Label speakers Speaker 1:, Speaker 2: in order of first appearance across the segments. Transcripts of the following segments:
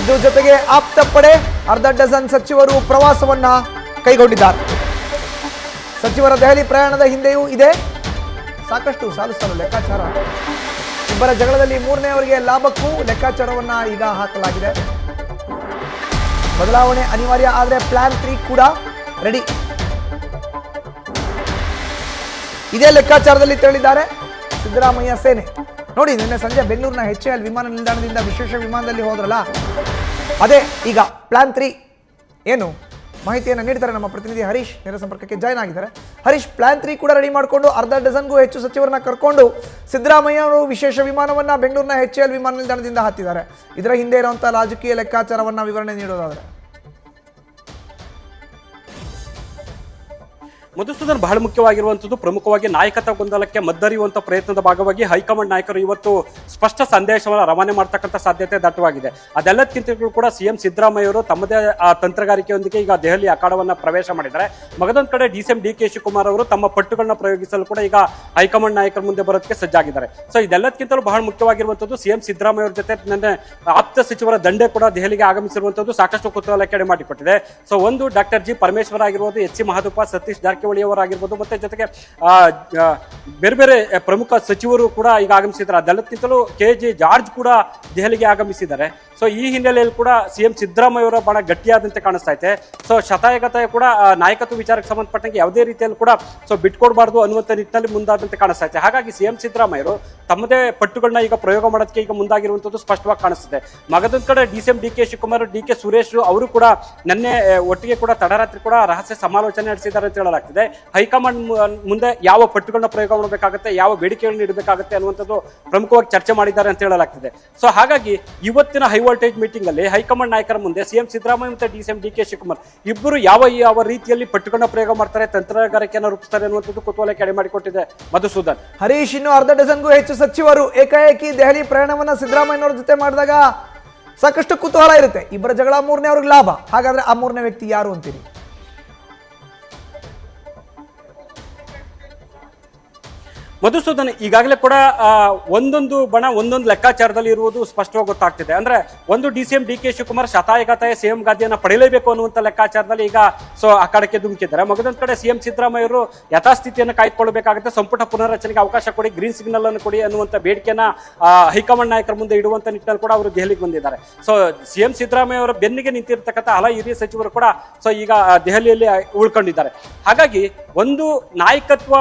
Speaker 1: ಇದ್ರ ಜೊತೆಗೆ ಆಪ್ತ ಪಡೆ ಅರ್ಧ ಡಜನ್ ಸಚಿವರು ಪ್ರವಾಸವನ್ನ ಕೈಗೊಂಡಿದ್ದಾರೆ. ಸಚಿವರ ದೆಹಲಿ ಪ್ರಯಾಣದ ಹಿಂದೆಯೂ ಇದೆ ಸಾಕಷ್ಟು ಸಾಲು ಲೆಕ್ಕಾಚಾರ. ಇಬ್ಬರ ಜಗಳದಲ್ಲಿ ಮೂರನೆಯವರಿಗೆ ಲಾಭಕ್ಕೂ ಲೆಕ್ಕಾಚಾರವನ್ನ ಈಗ ಹಾಕಲಾಗಿದೆ. ಬದಲಾವಣೆ ಅನಿವಾರ್ಯ ಆದರೆ ಪ್ಲಾನ್ 3 ಕೂಡ ರೆಡಿ. ಇದೇ ಲೆಕ್ಕಾಚಾರದಲ್ಲಿ ತೆರಳಿದ್ದಾರೆ ಸಿದ್ದರಾಮಯ್ಯ ಸೇನೆ. ನೋಡಿ, ನಿನ್ನೆ ಸಂಜೆ ಬೆಂಗಳೂರಿನ HAL ವಿಮಾನ ನಿಲ್ದಾಣದಿಂದ ವಿಶೇಷ ವಿಮಾನದಲ್ಲಿ ಹೋದ್ರಲ್ಲ, ಅದೇ ಈಗ ಪ್ಲಾನ್ 3 ಏನು ಮಾಹಿತಿಯನ್ನು ನೀಡ್ತಾರೆ ನಮ್ಮ ಪ್ರತಿನಿಧಿ ಹರೀಶ್. ನೇರ ಸಂಪರ್ಕಕ್ಕೆ ಜಾಯ್ನ್ ಆಗಿದ್ದಾರೆ. ಹರೀಶ್, ಪ್ಲಾನ್ 3 ಕೂಡ ರೆಡಿ ಮಾಡಿಕೊಂಡು ಅರ್ಧ ಡಜನ್ಗೂ ಹೆಚ್ಚು ಸಚಿವರನ್ನ ಕರ್ಕೊಂಡು ಸಿದ್ದರಾಮಯ್ಯ ಅವರು ವಿಶೇಷ ವಿಮಾನವನ್ನ ಬೆಂಗಳೂರಿನ HAL ವಿಮಾನ ನಿಲ್ದಾಣದಿಂದ ಹತ್ತಿದ್ದಾರೆ. ಇದರ ಹಿಂದೆ ಇರುವಂತಹ ರಾಜಕೀಯ ಲೆಕ್ಕಾಚಾರವನ್ನ ವಿವರಣೆ ನೀಡೋದಾದ್ರೆ
Speaker 2: ಮಧುಸೂದನ್, ಬಹಳ ಮುಖ್ಯವಾಗಿರುವಂಥದ್ದು ಪ್ರಮುಖವಾಗಿ ನಾಯಕತ್ವ ಗೊಂದಲಕ್ಕೆ ಮದ್ದರಿಯುವಂಥ ಪ್ರಯತ್ನದ ಭಾಗವಾಗಿ ಹೈಕಮಾಂಡ್ ನಾಯಕರು ಇವತ್ತು ಸ್ಪಷ್ಟ ಸಂದೇಶವನ್ನು ರವಾನೆ ಮಾಡ್ತಕ್ಕಂಥ ಸಾಧ್ಯತೆ ದಟ್ಟವಾಗಿದೆ. ಅದೆಲ್ಲದಕ್ಕಿಂತಲೂ ಕೂಡ ಸಿಎಂ ಸಿದ್ದರಾಮಯ್ಯ ಅವರು ತಮ್ಮದೇ ತಂತ್ರಗಾರಿಕೆಯೊಂದಿಗೆ ಈಗ ದೆಹಲಿ ಅಖಾಡವನ್ನು ಪ್ರವೇಶ ಮಾಡಿದ್ದಾರೆ. ಮಗದೊಂದು ಕಡೆ DK ಶಿವಕುಮಾರ್ ಅವರು ತಮ್ಮ ಪಟ್ಟುಗಳನ್ನ ಪ್ರಯೋಗಿಸಲು ಕೂಡ ಈಗ ಹೈಕಮಾಂಡ್ ನಾಯಕರ ಮುಂದೆ ಬರೋದಕ್ಕೆ ಸಜ್ಜಾಗಿದ್ದಾರೆ. ಸೊ ಇದೆಲ್ಲದಕ್ಕಿಂತಲೂ ಬಹಳ ಮುಖ್ಯವಾಗಿರುವಂಥದ್ದು ಸಿಎಂ ಸಿದ್ದರಾಮಯ್ಯ ಅವರ ಜೊತೆ ನನ್ನ ಆಪ್ತ ಸಚಿವರ ದಂಡೆ ಕೂಡ ದೆಹಲಿಗೆ ಆಗಮಿಸಿರುವಂಥದ್ದು ಸಾಕಷ್ಟು ಕುತೂಹಲಕ್ಕೆ ಮಾಡಿಕೊಟ್ಟಿದೆ. ಸೊ ಒಂದು ಡಾಕ್ಟರ್ G ಪರಮೇಶ್ವರ್ ಆಗಿರ್ಬೋದು, HC ಮಹದೇವಪ್ಪ, ಸತೀಶ್ ಜಾರಕಿಹೊಳಿ ಅವರಾಗಿರ್ಬೋದು, ಮತ್ತೆ ಜೊತೆಗೆ ಬೇರೆ ಬೇರೆ ಪ್ರಮುಖ ಸಚಿವರು ಕೂಡ ಈಗ ಆಗಮಿಸಿದ್ದಾರೆ. ಅದೆಲ್ಲಕ್ಕಿಂತಲೂ KJ ಜಾರ್ಜ್ ಕೂಡ ದೆಹಲಿಗೆ ಆಗಮಿಸಿದ್ದಾರೆ. ಸೊ ಈ ಹಿನ್ನೆಲೆಯಲ್ಲಿ ಕೂಡ ಸಿಎಂ ಸಿದ್ದರಾಮಯ್ಯ ಅವರ ಬಹಳ ಗಟ್ಟಿಯಾದಂತೆ ಕಾಣಿಸ್ತಾ ಇದೆ. ಸೊ ಶತಾಯಗತಾಯ ಕೂಡ ನಾಯಕತ್ವ ವಿಚಾರಕ್ಕೆ ಸಂಬಂಧಪಟ್ಟಂಗೆ ಯಾವುದೇ ರೀತಿಯಲ್ಲಿ ಕೂಡ ಬಿಟ್ಕೊಡ್ಬಾರ್ದು ಅನ್ನುವಂಥ ನಿಟ್ಟಿನಲ್ಲಿ ಮುಂದಾದಂತೆ ಕಾಣಿಸ್ತಾ ಇದೆ. ಹಾಗಾಗಿ ಸಿಎಂ ಸಿದ್ದರಾಮಯ್ಯರು ತಮ್ಮದೇ ಪಟ್ಟುಗಳನ್ನ ಈಗ ಪ್ರಯೋಗ ಮಾಡೋದಕ್ಕೆ ಈಗ ಮುಂದಾಗಿರುವಂಥದ್ದು ಸ್ಪಷ್ಟವಾಗಿ ಕಾಣಿಸ್ತಿದೆ. ಮಗದೊಂದು ಕಡೆ DK ಶಿವಕುಮಾರ್, DK ಸುರೇಶ್ ಅವರು ಕೂಡ ನಿನ್ನೆ ಒಟ್ಟಿಗೆ ಕೂಡ ತಡರಾತ್ರಿ ಕೂಡ ರಹಸ್ಯ ಸಮಾಲೋಚನೆ ನಡೆಸಿದ್ದಾರೆ ಅಂತ ಹೇಳಲಾಗ್ತಿದೆ. ಹೈಕಮಾಂಡ್ ಮುಂದೆ ಯಾವ ಪಟ್ಟುಗಳನ್ನ ಪ್ರಯೋಗ ಮಾಡಬೇಕಾಗುತ್ತೆ, ಯಾವ ಬೇಡಿಕೆಗಳನ್ನ ಇಡಬೇಕಾಗುತ್ತೆ ಅನ್ನುವಂಥದ್ದು ಪ್ರಮುಖವಾಗಿ ಚರ್ಚೆ ಮಾಡಿದ್ದಾರೆ ಅಂತ ಹೇಳಲಾಗ್ತಿದೆ. ಸೊ ಹಾಗಾಗಿ ಇವತ್ತಿನ ಹೈ ವೋಲ್ಟೇಜ್ ಮೀಟಿಂಗ್ ಅಲ್ಲಿ ಹೈಕಮಾಂಡ್ ನಾಯಕರ ಮುಂದೆ ಸಿಎಂ ಸಿದ್ದರಾಮಯ್ಯ ಮತ್ತು DK ಶಿವಕುಮಾರ್ ಇಬ್ಬರು ಯಾವ ರೀತಿಯಲ್ಲಿ ಪಟ್ಟುಗಳನ್ನ ಪ್ರಯೋಗ ಮಾಡ್ತಾರೆ, ತಂತ್ರಗಾರಿಕೆಯನ್ನು ರೂಪಿಸ್ತಾರೆ ಅನ್ನುವಂಥದ್ದು ಕುತೂಹಲಕ್ಕೆ ಎಡೆ ಮಾಡಿಕೊಟ್ಟಿದೆ. ಮಧುಸೂದನ್,
Speaker 1: ಹರೀಶ್, ಇನ್ನು ಅರ್ಧ ಡಜನ್ಗೂ ಹೆಚ್ಚು ಸಚಿವರು ಏಕಾಏಕಿ ದೆಹಲಿ ಪ್ರಯಾಣವನ್ನ ಸಿದ್ದರಾಮಯ್ಯನವರ ಜೊತೆ ಮಾಡಿದಾಗ ಸಾಕಷ್ಟು ಕುತೂಹಲ ಇರುತ್ತೆ. ಇಬ್ಬರ ಜಗಳ ಮೂರನೇ ಅವ್ರಿಗೆ ಲಾಭ. ಹಾಗಾದ್ರೆ ಆ ಮೂರನೇ ವ್ಯಕ್ತಿ ಯಾರು ಅಂತೀರಿ?
Speaker 2: ಮಧುಸೂದನ್, ಈಗಾಗಲೇ ಕೂಡ ಒಂದೊಂದು ಬಣ ಒಂದೊಂದು ಲೆಕ್ಕಾಚಾರದಲ್ಲಿ ಇರುವುದು ಸ್ಪಷ್ಟವಾಗಿ ಗೊತ್ತಾಗ್ತಿದೆ. ಅಂದ್ರೆ ಒಂದು DK ಶಿವಕುಮಾರ್ ಶತಾಯಗತಾಯ ಸಿಎಂ ಗಾದಿಯನ್ನ ಪಡೆಯಲೇಬೇಕು ಅನ್ನುವಂಥ ಲೆಕ್ಕಾಚಾರದಲ್ಲಿ ಈಗ ಅಖಾಡಕ್ಕೆ ಧುಮುಕಿದ್ದಾರೆ. ಮಗದೊಂದು ಕಡೆ ಸಿಎಂ ಸಿದ್ದರಾಮಯ್ಯ ಅವರು ಯಥಾಸ್ಥಿತಿಯನ್ನು ಕಾಯ್ದುಕೊಳ್ಳಬೇಕಾಗುತ್ತೆ, ಸಂಪುಟ ಪುನರ್ರಚನೆಗೆ ಅವಕಾಶ ಕೊಡಿ, ಗ್ರೀನ್ ಸಿಗ್ನಲ್ ಅನ್ನು ಕೊಡಿ ಅನ್ನುವಂಥ ಬೇಡಿಕೆಯನ್ನ ಹೈಕಮಾಂಡ್ ನಾಯಕರ ಮುಂದೆ ಇಡುವಂತ ನಿಟ್ಟಿನಲ್ಲಿ ಕೂಡ ಅವರು ದೆಹಲಿಗೆ ಬಂದಿದ್ದಾರೆ. ಸೊ ಸಿಎಂ ಸಿದ್ದರಾಮಯ್ಯ ಅವರ ಬೆನ್ನಿಗೆ ನಿಂತಿರ್ತಕ್ಕಂಥ ಹಲ ಹಿರಿಯ ಸಚಿವರು ಕೂಡ ಈಗ ದೆಹಲಿಯಲ್ಲಿ ಉಳ್ಕೊಂಡಿದ್ದಾರೆ. ಹಾಗಾಗಿ ಒಂದು ನಾಯಕತ್ವ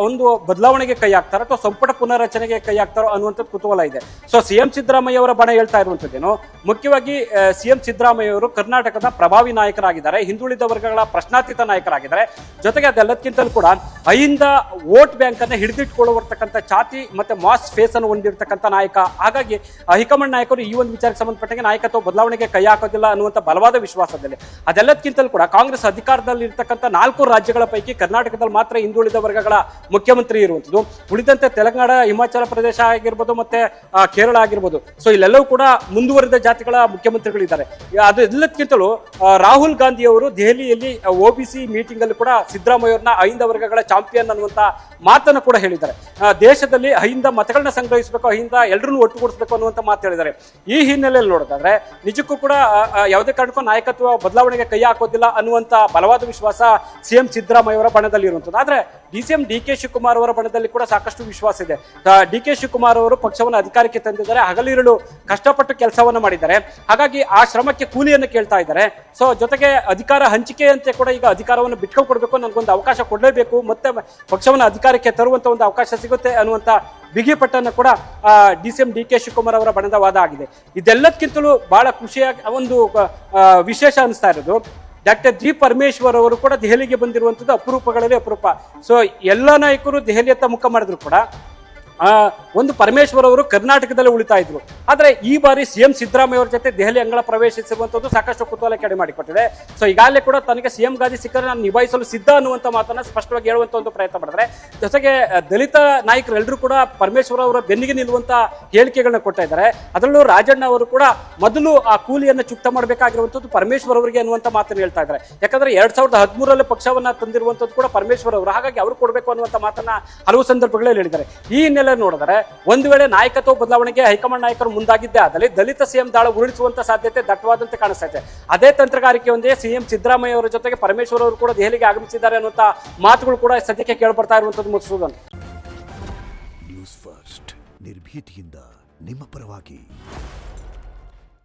Speaker 2: ಒಂದು ಬದಲಾವಣೆಗೆ ಕೈ ಹಾಕ್ತಾರೋ ಅಥವಾ ಸಂಪುಟ ಪುನರ್ರಚನೆಗೆ ಕೈ ಹಾಕ್ತಾರೋ ಅನ್ನುವಂಥದ್ದು ಕುತೂಹಲ ಇದೆ. ಸೊ ಸಿಎಂ ಸಿದ್ದರಾಮಯ್ಯ ಅವರ ಬಣ ಹೇಳ್ತಾ ಇರುವಂತದ್ದೇನು, ಮುಖ್ಯವಾಗಿ ಸಿಎಂ ಸಿದ್ದರಾಮಯ್ಯ ಅವರು ಕರ್ನಾಟಕದ ಪ್ರಭಾವಿ ನಾಯಕರಾಗಿದ್ದಾರೆ, ಹಿಂದುಳಿದ ವರ್ಗಗಳ ಪ್ರಶ್ನಾತೀತ ನಾಯಕರಾಗಿದ್ದಾರೆ. ಜೊತೆಗೆ ಅದೆಲ್ಲಕ್ಕಿಂತಲೂ ಕೂಡ ಅಹಿಂದ ವೋಟ್ ಬ್ಯಾಂಕ್ ಅನ್ನ ಹಿಡಿದಿಟ್ಕೊಳ್ಳುವರ್ತಕ್ಕಂಥ ಛಾತಿ ಮತ್ತೆ ಮಾಸ್ ಫೇಸ್ ಅನ್ನು ಹೊಂದಿರತಕ್ಕಂಥ ನಾಯಕ. ಹಾಗಾಗಿ ಹೈಕಮಾಂಡ್ ನಾಯಕರು ಈ ಒಂದು ವಿಚಾರಕ್ಕೆ ಸಂಬಂಧಪಟ್ಟಂಗೆ ನಾಯಕತ್ವ ಬದಲಾವಣೆಗೆ ಕೈ ಹಾಕೋದಿಲ್ಲ ಅನ್ನುವಂಥ ಬಲವಾದ ವಿಶ್ವಾಸದಲ್ಲಿ. ಅದೆಲ್ಲಕ್ಕಿಂತಲೂ ಕೂಡ ಕಾಂಗ್ರೆಸ್ ಅಧಿಕಾರದಲ್ಲಿ ಇರ್ತಕ್ಕಂಥ 4 ರಾಜ್ಯಗಳ ಪೈಕಿ ಕರ್ನಾಟಕದಲ್ಲಿ ಮಾತ್ರ ಹಿಂದುಳಿದ ವರ್ಗಗಳ ಮುಖ್ಯಮಂತ್ರಿ ಇರುವಂಥದ್ದು. ಉಳಿದಂತೆ ತೆಲಂಗಾಣ, ಹಿಮಾಚಲ ಪ್ರದೇಶ ಆಗಿರ್ಬೋದು, ಮತ್ತೆ ಕೇರಳ ಆಗಿರ್ಬೋದು. ಸೊ ಇಲ್ಲೆಲ್ಲವೂ ಕೂಡ ಮುಂದುವರಿದ ಜಾತಿಗಳ ಮುಖ್ಯಮಂತ್ರಿಗಳಿದ್ದಾರೆ. ಅದೆಲ್ಲಕ್ಕಿಂತಲೂ ರಾಹುಲ್ ಗಾಂಧಿ ಅವರು ದೆಹಲಿಯಲ್ಲಿ OBC ಮೀಟಿಂಗ್ ಅಲ್ಲಿ ಕೂಡ ಸಿದ್ದರಾಮಯ್ಯ ಅವ್ರನ್ನ ಅಹಿಂದ ವರ್ಗಗಳ ಚಾಂಪಿಯನ್ ಅನ್ನುವಂತ ಮಾತನ್ನು ಕೂಡ ಹೇಳಿದ್ದಾರೆ. ದೇಶದಲ್ಲಿ ಅಹಿಂದ ಮತಗಳನ್ನ ಸಂಗ್ರಹಿಸಬೇಕು, ಅಹಿಂದ ಎಲ್ಲರನ್ನೂ ಒಟ್ಟುಗೂಡಿಸಬೇಕು ಅನ್ನುವಂತ ಮಾತು ಹೇಳಿದ್ದಾರೆ. ಈ ಹಿನ್ನೆಲೆಯಲ್ಲಿ ನೋಡೋದಾದ್ರೆ ನಿಜಕ್ಕೂ ಕೂಡ ಯಾವುದೇ ಕಾರಣಕ್ಕೂ ನಾಯಕತ್ವ ಬದಲಾವಣೆಗೆ ಕೈ ಹಾಕೋದಿಲ್ಲ ಅನ್ನುವಂತ ಬಲವಾದ ವಿಶ್ವಾಸ ಸಿಎಂ ಸಿದ್ದರಾಮಯ್ಯ ಅವರ ಬಣದಲ್ಲಿ ಇರುವಂತದ್ದು. ಆದ್ರೆ DK ಶಿವಕುಮಾರ್ ಅವರ ಬಣದಲ್ಲಿ ಕೂಡ ಸಾಕಷ್ಟು ವಿಶ್ವಾಸ ಇದೆ. DK ಶಿವಕುಮಾರ್ ಅವರು ಪಕ್ಷವನ್ನು ಅಧಿಕಾರಕ್ಕೆ ತಂದಿದ್ದಾರೆ, ಹಗಲಿರುಳು ಕಷ್ಟಪಟ್ಟು ಕೆಲಸವನ್ನು ಮಾಡಿದ್ದಾರೆ. ಹಾಗಾಗಿ ಆ ಶ್ರಮಕ್ಕೆ ಕೂಲಿಯನ್ನು ಕೇಳ್ತಾ ಇದ್ದಾರೆ. ಸೊ ಜೊತೆಗೆ ಅಧಿಕಾರ ಹಂಚಿಕೆಯಂತೆ ಕೂಡ ಈಗ ಅಧಿಕಾರವನ್ನು ಬಿಟ್ಕೊಡ್ಬೇಕು, ನನಗೊಂದು ಅವಕಾಶ ಕೊಡಲೇಬೇಕು, ಮತ್ತೆ ಪಕ್ಷವನ್ನು ಅಧಿಕಾರಕ್ಕೆ ತರುವಂತ ಒಂದು ಅವಕಾಶ ಸಿಗುತ್ತೆ ಅನ್ನುವಂತ ಬಿಗಿಪಟ್ಟನ್ನು ಕೂಡ DK ಶಿವಕುಮಾರ್ ಅವರ ಬಣದ ವಾದ ಆಗಿದೆ. ಇದೆಲ್ಲದಕ್ಕಿಂತಲೂ ಬಹಳ ಖುಷಿಯಾಗಿ ಒಂದು ವಿಶೇಷ ಅನಿಸ್ತಾ ಇರೋದು, ಡಾಕ್ಟರ್ G ಪರಮೇಶ್ವರ್ ಅವರು ಕೂಡ ದೆಹಲಿಗೆ ಬಂದಿರುವಂಥದ್ದು ಅಪರೂಪಗಳಲ್ಲಿ ಅಪರೂಪ. ಸೊ ಎಲ್ಲ ನಾಯಕರು ದೆಹಲಿಯತ್ತ ಮುಖ ಮಾಡಿದ್ರು ಕೂಡ ಒಂದು ಪರಮೇಶ್ವರ್ ಅವರು ಕರ್ನಾಟಕದಲ್ಲಿ ಉಳಿತಾ ಇದ್ರು. ಆದ್ರೆ ಈ ಬಾರಿ ಸಿಎಂ ಸಿದ್ದರಾಮಯ್ಯ ಅವರ ಜೊತೆ ದೆಹಲಿ ಅಂಗಳ ಪ್ರವೇಶಿಸಿರುವಂತದ್ದು ಸಾಕಷ್ಟು ಕುತೂಹಲಕ್ಕೆ ಎಡೆ ಮಾಡಿಕೊಟ್ಟಿದೆ. ಸೊ ಈಗಾಗಲೇ ಕೂಡ ತನಗೆ ಸಿಎಂ ಗಾದಿ ಸಿಕ್ಕರೆ ನಾನು ನಿಭಾಯಿಸಲು ಸಿದ್ಧ ಅನ್ನುವಂತ ಮಾತನ್ನ ಸ್ಪಷ್ಟವಾಗಿ ಹೇಳುವಂತ ಒಂದು ಪ್ರಯತ್ನ ಮಾಡಿದ್ರೆ, ಜೊತೆಗೆ ದಲಿತ ನಾಯಕರೆಲ್ಲರೂ ಕೂಡ ಪರಮೇಶ್ವರ್ ಅವರ ಬೆನ್ನಿಗೆ ನಿಲ್ಲುವಂತ ಹೇಳಿಕೆಗಳನ್ನ ಕೊಡ್ತಾ ಇದ್ದಾರೆ. ಅದರಲ್ಲೂ ರಾಜಣ್ಣ ಅವರು ಕೂಡ ಮೊದಲು ಆ ಕೂಲಿಯನ್ನು ಚುಕ್ತ ಮಾಡಬೇಕಾಗಿರುವಂತದ್ದು ಪರಮೇಶ್ವರ್ ಅವರಿಗೆ ಅನ್ನುವಂತ ಮಾತನ್ನು ಹೇಳ್ತಾ ಇದ್ದಾರೆ. ಯಾಕಂದ್ರೆ 2013 ಪಕ್ಷವನ್ನ ತಂದಿರುವಂತದ್ದು ಕೂಡ ಪರಮೇಶ್ವರ್ ಅವರು, ಹಾಗಾಗಿ ಅವರು ಕೊಡಬೇಕು ಅನ್ನುವಂತ ಮಾತನ್ನ ಹಲವು ಸಂದರ್ಭಗಳಲ್ಲಿ ಹೇಳಿದ್ದಾರೆ. ಈ ಹಿನ್ನೆಲೆ ವೇಳೆ ನೋಡಿದರೆ ಒಂದು ವೇಳೆ ನಾಯಕತ್ವ ಬದಲಾವಣೆಗೆ ಹೈಕಮಾಂಡ್ ನಾಯಕರು ಮುಂದಾಗಿದ್ದೇ ಆದಲ್ಲಿ ದಲಿತ ಸಿಎಂ ದಾಳ ಉರುಳಿಸುವಂತ ಸಾಧ್ಯತೆ ದಟ್ಟವಾದಂತೆ ಕಾಣಿಸ್ತಾ ಇದೆ. ಅದೇ ತಂತ್ರಗಾರಿಕೆಯೊಂದಿಗೆ ಸಿಎಂ ಸಿದ್ದರಾಮಯ್ಯ ಅವರ ಜೊತೆಗೆ ಪರಮೇಶ್ವರ್ ಅವರು ಕೂಡ ದೆಹಲಿಗೆ ಆಗಮಿಸಿದ್ದಾರೆ ಅನ್ನುವಂತ ಮಾತುಗಳು ಕೂಡ ಸದ್ಯಕ್ಕೆ ಕೇಳ್ಬರ್ತಾ ಇರುವಂತದ್ದು ಮಧುಸೂದನ್.
Speaker 3: ನ್ಯೂಸ್ ಫಸ್ಟ್ ನಿರ್ಭೀತಿಯಿಂದ ನಿಮ್ಮ ಪರವಾಗಿ.